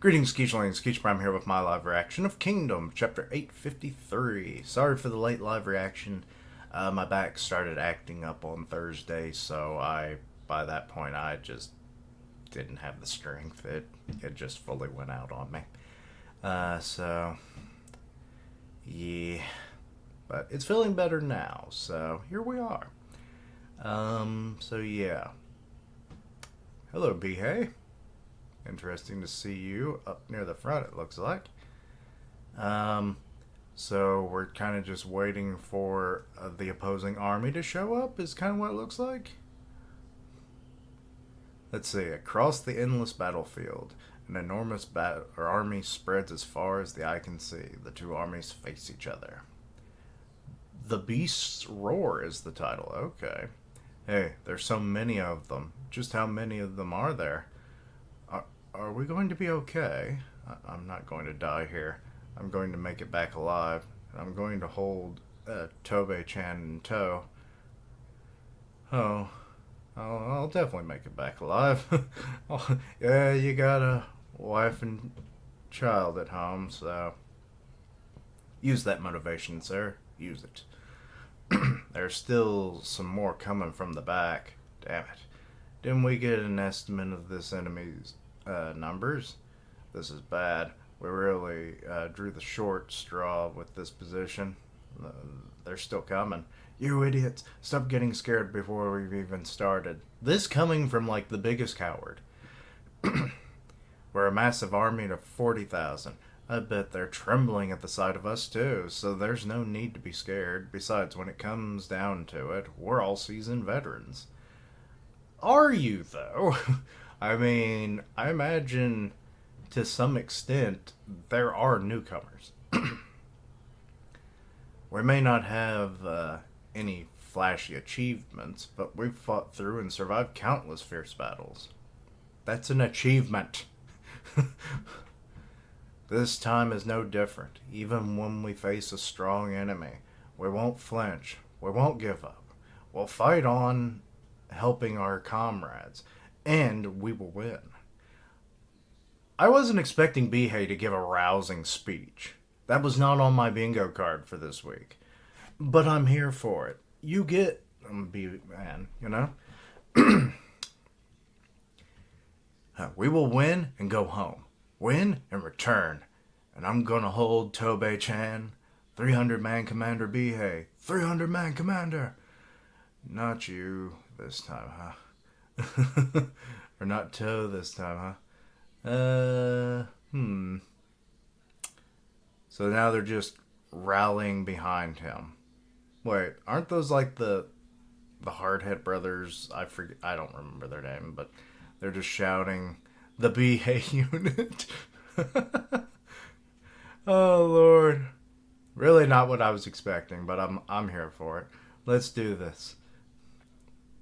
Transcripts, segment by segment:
Greetings, Skeechlings. Skeech Prime here with my live reaction of Kingdom, Chapter 853. Sorry for the late live reaction. My back started acting up on Thursday, so by that point, I just didn't have the strength. It just fully went out on me. Yeah. But it's feeling better now, so here we are. Yeah. Hello, B-Hay. Interesting to see you up near the front, it looks like. So we're kind of just waiting for the opposing army to show up, is kind of what it looks like. Let's see. Across the endless battlefield, an enormous army spreads as far as the eye can see. The two armies face each other. The Beast's Roar is the title. Okay. Hey, there's so many of them. Just how many of them are there? Are we going to be okay? I'm not going to die here. I'm going to make it back alive. I'm going to hold Tobey-chan in tow. Oh, I'll definitely make it back alive. Oh, yeah, you got a wife and child at home, so use that motivation, sir. Use it. There's still some more coming from the back. Damn it. Didn't we get an estimate of this enemy's numbers? This is bad. We really drew the short straw with this position. They're still coming. You idiots! Stop getting scared before we've even started. This coming from like the biggest coward. We're a massive army of 40,000. I bet they're trembling at the sight of us too, so there's no need to be scared. Besides, when it comes down to it, we're all seasoned veterans. Are you, though? I mean, I imagine to some extent there are newcomers. We may not have any flashy achievements, but we've fought through and survived countless fierce battles. That's an achievement. This time is no different. Even when we face a strong enemy, we won't flinch. We won't give up. We'll fight on, helping our comrades, and we will win. I wasn't expecting B-Hay to give a rousing speech. That was not on my bingo card for this week. But I'm here for it. You get... B-Man, you know? We will win and go home. Win and return. And I'm gonna hold Tobey-chan, 300-man Commander B-Hay. 300-man Commander! Not you this time, huh? Or not Toe this time, huh? So now they're just rallying behind him. Wait, aren't those like the Hardhead brothers? I don't remember their name, but they're just shouting the B-Hay unit. Oh Lord. Really not what I was expecting, but I'm here for it. Let's do this.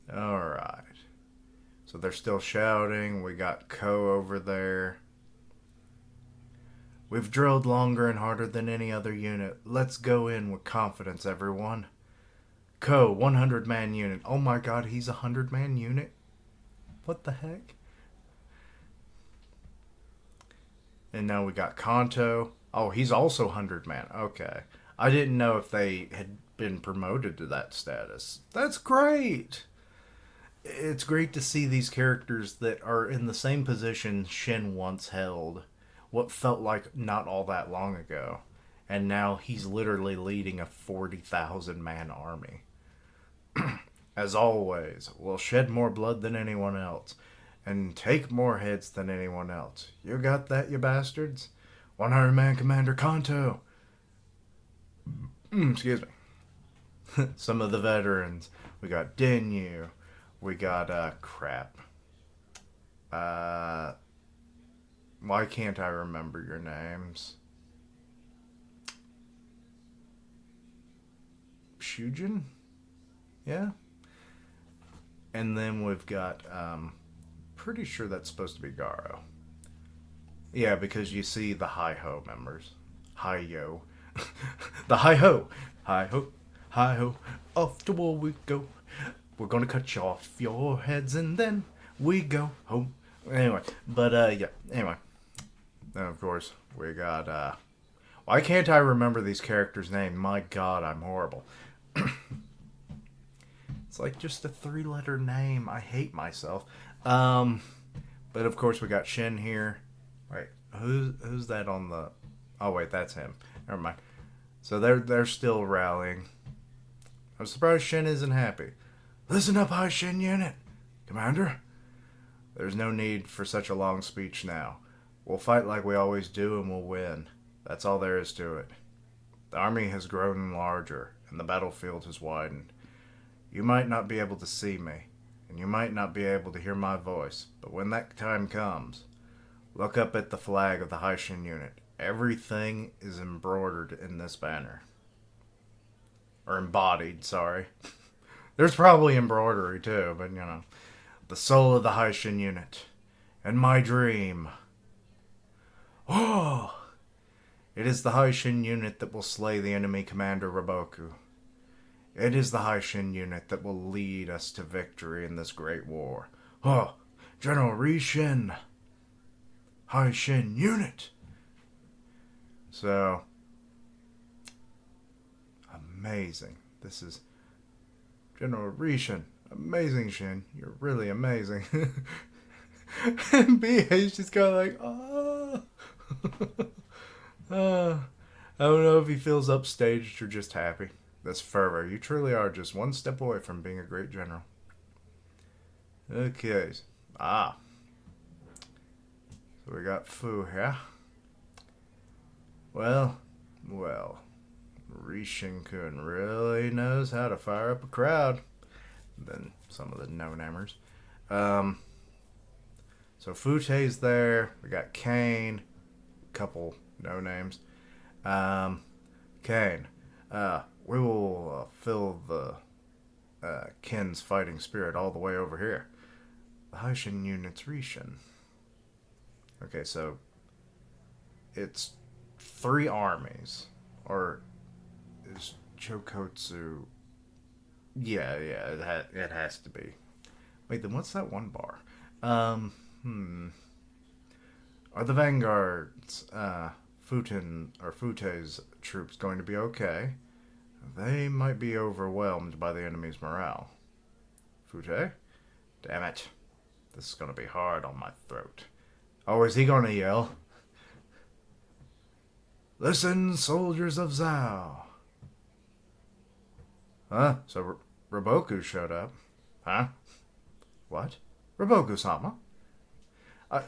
Alright. So they're still shouting. We got Ko over there. We've drilled longer and harder than any other unit. Let's go in with confidence, everyone. Ko, 100-man unit. Oh my god, he's a 100-man unit? What the heck? And now we got Kanto. Oh, he's also 100-man. Okay. I didn't know if they had been promoted to that status. That's great! It's great to see these characters that are in the same position Shin once held, what felt like not all that long ago. And now he's literally leading a 40,000-man army. As always, we'll shed more blood than anyone else, and take more heads than anyone else. You got that, you bastards? 100-man Commander Kanto. Excuse me. Some of the veterans. We got Denyu. We got, crap. Why can't I remember your names? Shujin? Yeah? And then we've got, pretty sure that's supposed to be Garo. Yeah, because you see the Hi-Ho members. Hi-Yo. The Hi-Ho. Hi-Ho. Hi-Ho. Off to war we go. We're gonna cut you off your heads and then we go home. Anyway, but, yeah. Anyway. And of course, we got, why can't I remember these characters' names? My god, I'm horrible. It's like just a three-letter name. I hate myself. Um, but of course, we got Shin here. Wait, who's that on the? Oh wait, that's him. Never mind. So they're still rallying. I'm surprised Shin isn't happy. Listen up, High Shin Unit, Commander. There's no need for such a long speech now. We'll fight like we always do, and we'll win. That's all there is to it. The army has grown larger, and the battlefield has widened. You might not be able to see me, and you might not be able to hear my voice, but when that time comes, look up at the flag of the Haishin unit. Everything is embroidered in this banner. Or embodied, sorry. There's probably embroidery too, but you know. The soul of the Haishin unit. And my dream. Oh! It is the Haishin unit that will slay the enemy commander Raboku. It is the Haishin unit that will lead us to victory in this great war. Oh! General Rishin! Haishin unit! So, amazing. This is General Rishin. Amazing, Shin. You're really amazing. And BA's just kind of like, oh. I don't know if he feels upstaged or just happy. That's fervor. You truly are just one step away from being a great general. Okay. So we got Fu here. Well. Rishin-kun really knows how to fire up a crowd than some of the no-namers. So Fute's there. We got Kane. Couple no-names. Kane. We will fill the Ken's fighting spirit all the way over here. The Haishin unit's Rishin. Okay, so it's 3 armies. Or is Chokotsu... Yeah, it has to be. Wait, then what's that one bar? Are the Vanguard's, Fute's troops going to be okay? They might be overwhelmed by the enemy's morale. Fute? Damn it. This is going to be hard on my throat. Oh, is he going to yell? Listen, soldiers of Zhao. Huh? So Raboku showed up. Huh? What? Raboku-sama?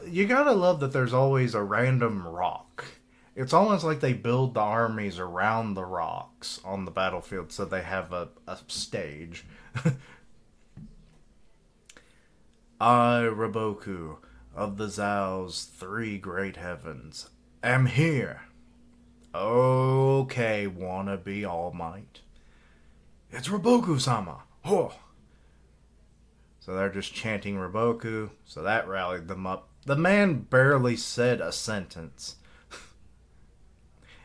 You gotta love that there's always a random rock. It's almost like they build the armies around the rocks on the battlefield so they have a stage. I, Raboku, of the Zhao's 3 great heavens, am here. Okay, wannabe All Might. It's Raboku-sama. Oh. So they're just chanting Raboku, so that rallied them up. The man barely said a sentence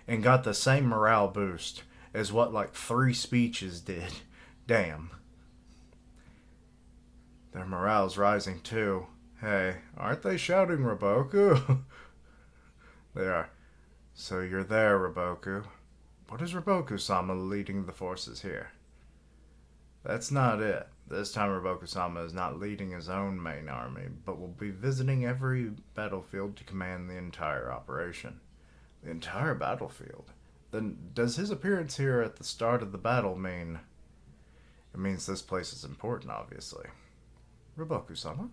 and got the same morale boost as what like 3 speeches did. Damn. Their morale's rising too. Hey, aren't they shouting Raboku? They are. So you're there, Raboku. What is Raboku-sama leading the forces here? That's not it. This time Raboku-sama is not leading his own main army, but will be visiting every battlefield to command the entire operation. The entire battlefield? Then does his appearance here at the start of the battle mean... It means this place is important, obviously. Raboku-sama?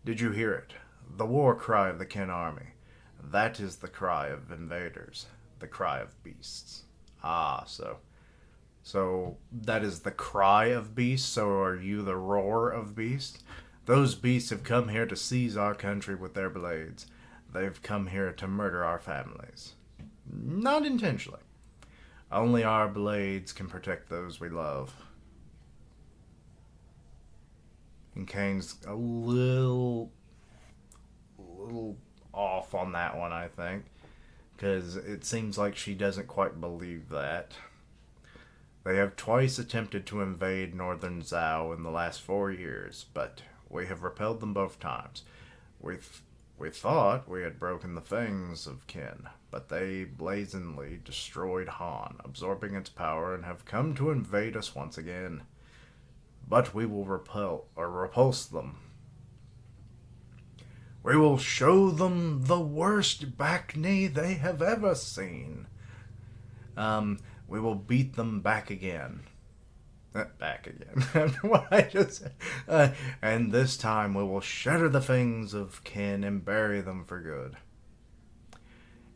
Did you hear it? The war cry of the Ken army. That is the cry of invaders. The cry of beasts. So that is the cry of beasts, so are you the roar of beasts? Those beasts have come here to seize our country with their blades. They've come here to murder our families. Not intentionally. Only our blades can protect those we love. And Kane's a little off on that one, I think. Because it seems like she doesn't quite believe that. They have twice attempted to invade northern Zhao in the last 4 years, but we have repelled them both times. We We thought we had broken the fangs of Kin, but they blazingly destroyed Han, absorbing its power, and have come to invade us once again. But we will repulse them. We will show them the worst back knee they have ever seen. We will beat them back again. Back again. What I just said. And this time we will shatter the fangs of Kin and bury them for good.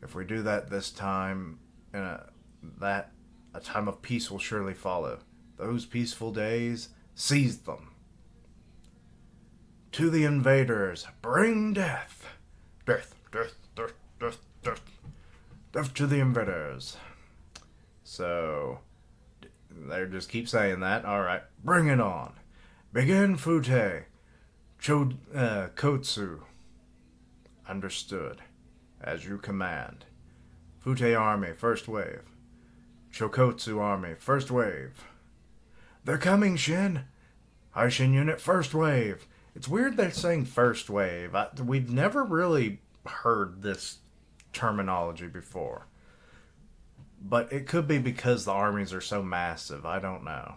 If we do that this time, a time of peace will surely follow. Those peaceful days, seize them. To the invaders, bring death. Death, death, death, death, death. Death to the invaders. So, they just keep saying that. Alright, bring it on. Begin Fute. Kotsu. Understood. As you command. Fute Army, first wave. Chokotsu Army, first wave. They're coming, Shin. Haishin Unit, first wave. It's weird they're saying first wave. We've never really heard this terminology before. But it could be because the armies are so massive. I don't know.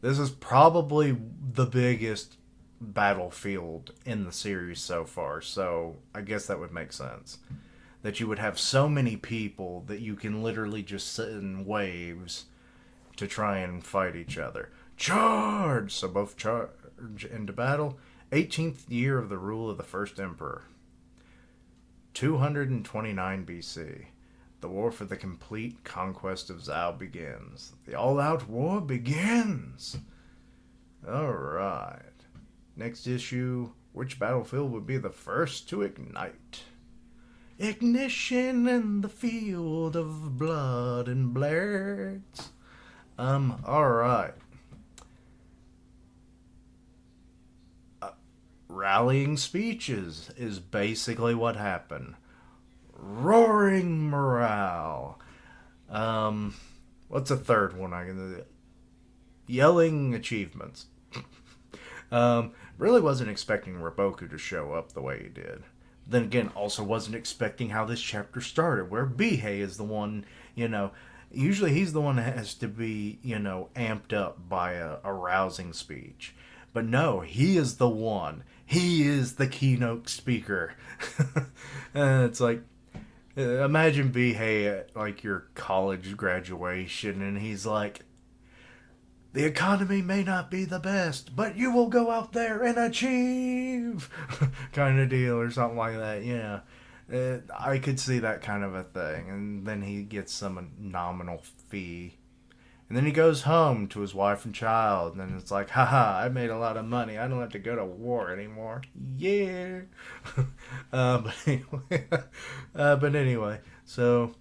This is probably the biggest battlefield in the series so far. So I guess that would make sense. That you would have so many people that you can literally just sit in waves to try and fight each other. Charge! So both charge into battle. 18th year of the rule of the first emperor. 229 BC. The war for the complete conquest of Zhao begins. The all-out war begins! Alright. Next issue. Which battlefield would be the first to ignite? Ignition in the field of blood and blades. Alright. Rallying speeches is basically what happened. Roaring morale. What's a third one I can do? Yelling achievements. Really wasn't expecting Roboku to show up the way he did. Then again, also wasn't expecting how this chapter started, where Bihei is the one, usually he's the one that has to be, amped up by a rousing speech. But no, he is the one. He is the keynote speaker. And it's like, imagine Bihei at like your college graduation, and he's like, the economy may not be the best, but you will go out there and achieve, kind of deal, or something like that. Yeah, I could see that kind of a thing. And then he gets some nominal fee. And then he goes home to his wife and child, and it's like, haha, I made a lot of money. I don't have to go to war anymore. Yeah. But anyway, so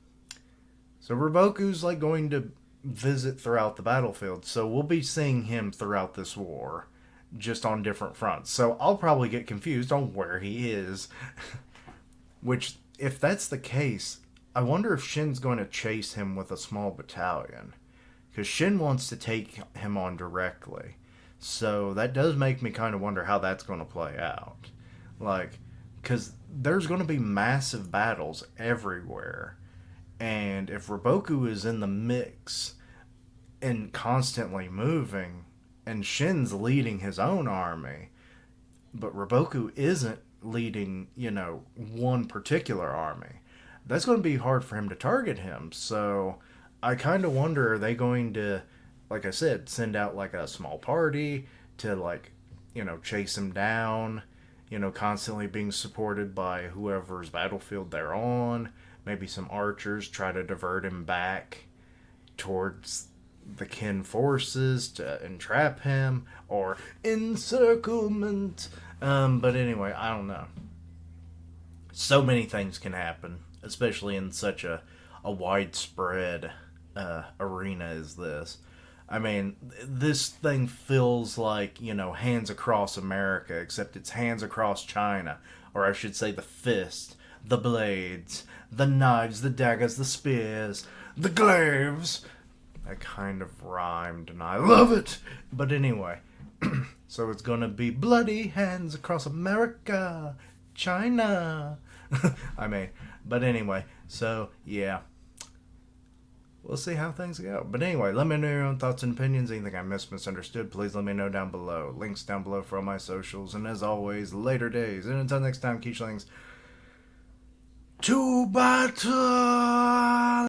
Roboku's like going to visit throughout the battlefield. So we'll be seeing him throughout this war, just on different fronts. So I'll probably get confused on where he is. Which, if that's the case, I wonder if Shin's going to chase him with a small battalion. Because Shin wants to take him on directly. So that does make me kind of wonder how that's going to play out. Like, because there's going to be massive battles everywhere. And if Roboku is in the mix and constantly moving, and Shin's leading his own army, but Roboku isn't leading, one particular army, that's going to be hard for him to target him. So I kind of wonder, are they going to, like I said, send out like a small party to like, chase him down, constantly being supported by whoever's battlefield they're on. Maybe some archers try to divert him back towards the Kin forces to entrap him, or encirclement. But anyway, I don't know. So many things can happen, especially in such a widespread arena as this. I mean, this thing feels like, Hands Across America, except it's Hands Across China, or I should say the fist, the blades, the knives, the daggers, the spears, the glaives. That kind of rhymed, and I love it! But anyway, so it's gonna be bloody hands across America. China. I mean, but anyway, so yeah, we'll see how things go. But anyway, let me know your own thoughts and opinions. Anything I misunderstood, please let me know down below. Links down below for all my socials. And as always, later days. And until next time, Keishlings, to battle!